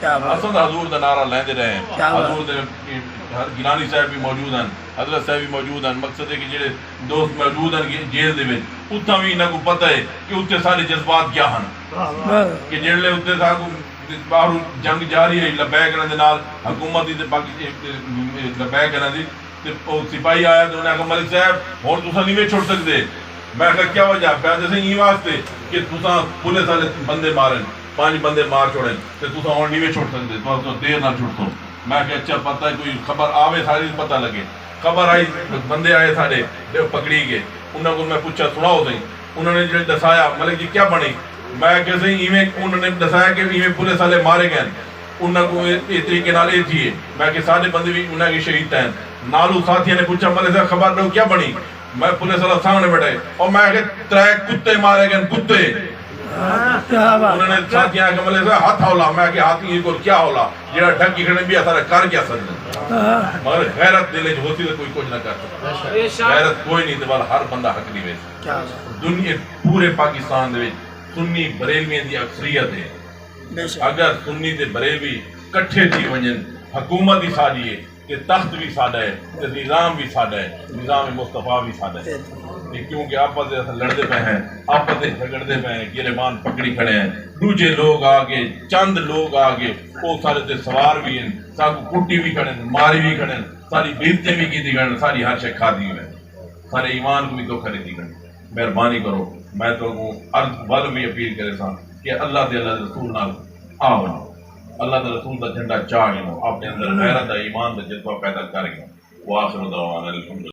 اصل حضور دا نعرہ لیندے رہے ہیں. حضور دے گیلانی صاحب بھی موجود ہیں, حضرت صاحب بھی موجود ہیں. مقصد ہے کہ جڑے دوست موجود ہیں جیل دے وچ اتھاں بھی انہاں کو پتہ ہے کہ اتھے سارے جذبات کیا ہیں, کہ جڑے اتھے ساکو باہر جنگ جاری ہے لبیک کرن دے نال حکومت دی تے باقی لبیک کرن دی تے او سپاہی آیا تے انہاں کہا ملک صاحب ہن تساں نہیں میں چھوڑ سکدے. میں کہا کیا وجہ پیا جیسے ای واسطے کہ تساں پولیس والے بندے مارن 5 بندے مار چھوڑیں تے تساں ہن نہیں میں چھوڑ سکدے تو دیر نہ چھوڑ تو. میں کہ اچھا پتہ ہے کوئی خبر آوے ساری پتہ لگے. خبر آئی بندے آئے ساڈے پکڑی گئے. انہاں کو میں پوچھا سناؤ صحیح. انہوں نے جو دسایا ملک جی کیا بنی. میں کہ صحیح ایویں انہوں نے دسایا کہ ایویں پولیس والے مارے گئے انہوں کو اس طریقے نال اے تھی. میں کہ سارے بندے بھی انہوں کے شہید ہیں. نالو ساتھیوں نے پوچھا ملک صاحب خبر دو کیا بنی. میں پولیس والا سامنے بیٹھے اور میں کہ 3 کتے مارے گئے کتے. انہوں نے ساتھیاں کہ ملک صاحب ہاتھ ہولا. میں کہ ہاتھ کو کیا ہولا جہاں ڈھکی کھڑے بھی سارا کر کیا سکتے مگر غیرت دل وچ ہوتی تو کوئی کچھ نہ کر سکتا. غیرت کوئی نہیں تو ہر بندہ حق نہیں ویسے. دنیا پورے پاکستان دے وچ سنی بریلویاں دی اکثریت ہے. اگر سنی تے بریلوی کٹھے تھی ونجن حکومت ہی ساڈی ہے کہ تخت بھی ساڈا ہے تے نظام بھی ساڈا ہے, نظام مصطفیٰ بھی ساڈا ہے. کیونکہ آپس لڑتے پے ہیں, آپس جھگڑتے پے ہیں, گریبان پکڑی کھڑے ہیں. دوجے لوگ آگے چند لوگ آگے وہ سارے تے سوار بھی ہیں, ساکو کٹی بھی کھڑے ہیں, ماری بھی کھڑے ہیں, ساری بیعزتی بھی کی کھڑے ہیں, ساری ہر شے کھا دی ہے, سارے ایمان کو بھی دھوکہ دی کھڑے. مہربانی کرو میں تو عرض ول بھی اپیل کرے سا کہ اللہ دے اللہ رسول نال آؤ, اللہ دے رسول دا جھنڈا چاڑ گئے, اپنے اندر غیرت دا ایمان دا جذبہ پیدا کر گئے. وآخر دعوانا الحمدللہ.